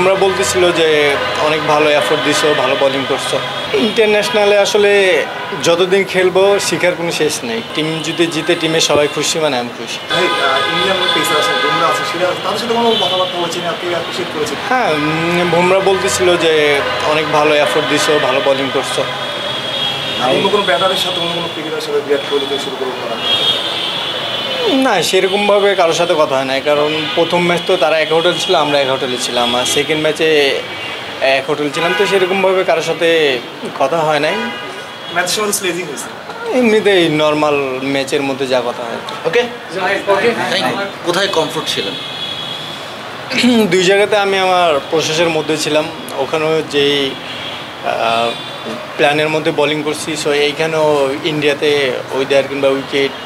বুমরা বলতেছিল যে অনেক ভালো এফোর্ট দিছো, ভালো বোলিং করছো। ইন্টারন্যাশনালে আসলে যতদিন খেলবো শেখার কোনো শেষ নেই। টিম যদি জিতে টিমে সবাই খুশি, মানে আমি খুশি। হ্যাঁ, বুমরা বলতেছিল যে অনেক ভালো এফোর্ট দিছো, ভালো বোলিং করছো। না, সেরকমভাবে কারোর সাথে কথা হয় নাই, কারণ প্রথম ম্যাচ তো তারা এক হোটেল ছিল, আমরা এক হোটেলে ছিলাম, আর সেকেন্ড ম্যাচে এক হোটেল ছিলাম, তো সেরকমভাবে কারোর সাথে কথা হয় নাই। এমনিতেই নর্মাল ম্যাচের মধ্যে যা কথা হয়। ওকে, কোথায় কমফোর্ট ছিলেন? দুই জায়গাতে আমি আমার প্রসেসের মধ্যে ছিলাম। ওখানেও যেই প্ল্যানের মধ্যে বোলিং করছি, সো এইখানেও ইন্ডিয়াতে ওয়েদার কিংবা উইকেট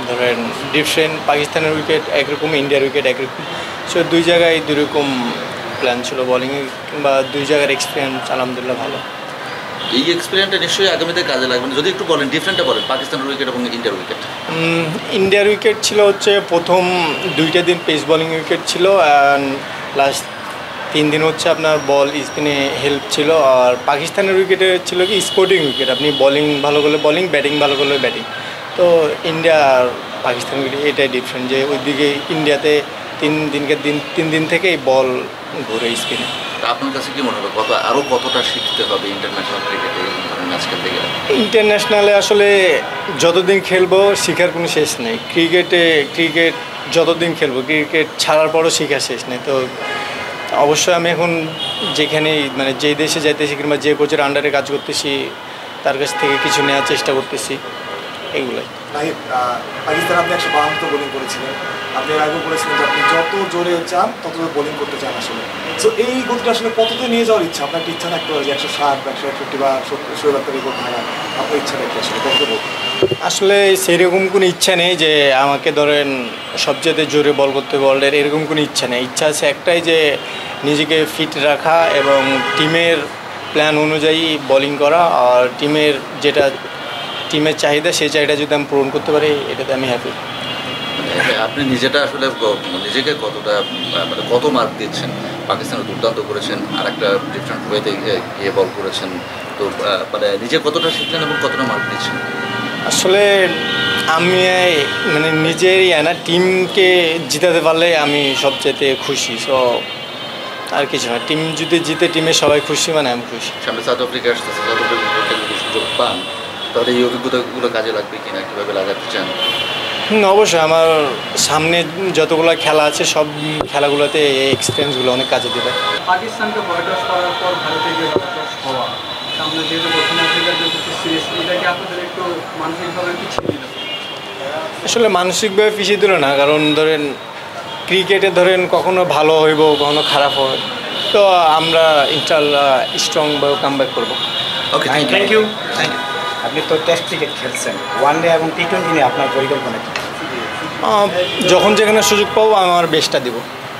ধরেন ডিফারেন্ট। পাকিস্তানের উইকেট একরকম, ইন্ডিয়ার উইকেট একরকম। সো দুই জায়গায় দুই রকম প্ল্যান ছিল বোলিংয়ে, কিংবা দুই জায়গার এক্সপিরিয়েন্স আলহামদুলিল্লাহ ভালো। এই এক্সপিরিয়েন্সটা নিশ্চয়ই আগামীতে কাজে লাগবে। যদি একটু বলেন, ডিফারেন্টটা বলেন, পাকিস্তানের উইকেট এবং ইন্ডিয়ার উইকেট। ইন্ডিয়ার উইকেট ছিল হচ্ছে প্রথম 2টা দিন পেস বোলিং উইকেট ছিল, অ্যান্ড লাস্ট 3 দিন হচ্ছে আপনার বল স্পিনে হেল্প ছিল। আর পাকিস্তানের উইকেটে ছিল কি স্পোর্টিং উইকেট, আপনি বোলিং ভালো করলে বোলিং, ব্যাটিং ভালো করলে ব্যাটিং। তো ইন্ডিয়া আর পাকিস্তান উইকেট এটাই ডিফারেন্ট, যে ওইদিকে ইন্ডিয়াতে 3 দিন থেকেই বল ঘুরে স্পিনে। আপনার কাছে কি মনে হবে আরও কতটা শিখতে হবে ইন্টারন্যাশনাল ক্রিকেটে ম্যাচ খেলতে গেলে? ইন্টারন্যাশনালে আসলে যতদিন খেলবো শেখার কোনো শেষ নেই। ক্রিকেট যতদিন খেলবো, ক্রিকেট ছাড়ার পরও শেখার শেষ নেই। তো অবশ্যই আমি এখন যেখানেই, মানে যেই দেশে যাইতেছি কিংবা যে কোচের আন্ডারে কাজ করতেছি, তার কাছ থেকে কিছু নেওয়ার চেষ্টা করতেছি, এগুলোই। পাকিস্তান আপনি 152 বোলিং করেছিলেন, আপনি আগেও বলেছিলেন যে আপনি যত জোরে চান তত জোরে বোলিং করতে চান আসলে। সো এই গতিটা আসলে কততে নিয়ে যাওয়ার ইচ্ছা? আপনার একটা ইচ্ছা থাকতে পারে যে 160 বা 161 বা 70 রেকর্ড ভাঙা, আপনার ইচ্ছাটা কি আসলে কত বলতে? আসলে সেরকম কোনো ইচ্ছা নেই যে আমাকে ধরেন সবচেয়ে জোরে বল করতে বলের, এরকম কোনো ইচ্ছা নেই। ইচ্ছা আছে একটাই, যে নিজেকে ফিট রাখা এবং টিমের প্ল্যান অনুযায়ী বোলিং করা, আর টিমের চাহিদা, সেই চাহিদা যদি আমি পূরণ করতে পারি, এটাতে আমি হ্যাপি। আপনি নিজেটা আসলে নিজেকে কতটা, মানে কত মার্ক দিচ্ছেন? পাকিস্তানে দুর্দান্ত করেছেন, আর একটা ডিফারেন্ট ওয়েতে গিয়ে বল করেছেন, তো মানে নিজে কতটা শিখলেন এবং কতটা মার্ক দিচ্ছেন? আসলে আমি মানে নিজেরই না, টিমকে জিতাতে পারলে আমি সবচেয়ে খুশি। সো আর কিছু না, টিম যদি জিতে টিমে সবাই খুশি, মানে আমি খুশি। সামনে সাউথ আফ্রিকা আসতেছে, সাউথ আফ্রিকা যদি সুযোগ পান, তাহলে এই অভিজ্ঞতাগুলো কাজে লাগবে কিনা, কীভাবে লাগাতে চান? অবশ্যই আমার সামনে যতগুলো খেলা আছে, সব খেলাগুলোতে এই এক্সপিরিয়েন্সগুলো অনেক কাজে দেবে। পাকিস্তানকে বয়কট করার পর ভারতে গিয়ে বয়কট হওয়া, সামনে যেহেতু দক্ষিণ আফ্রিকার যে সিরিজ, এটাকে আপনাদের একটু মানসিকভাবে পিছিয়ে দিল? আসলে মানসিকভাবে পিছিয়ে দিল না, কারণ ধরেন ক্রিকেটে ধরেন কখনো ভালো হইব, কখনো খারাপ হয়, তো আমরা ইনশাআল্লাহ স্ট্রংভাবে কামব্যাক করবো। ওকে, থ্যাংক ইউ। আপনি তো টেস্ট ক্রিকেট খেলছেন, ওয়ানডে এবং টি-20 নিয়ে আপনার পরিকল্পনা কি? যখন যেখানে সুযোগ পাবো আমার বেস্টটা দিব।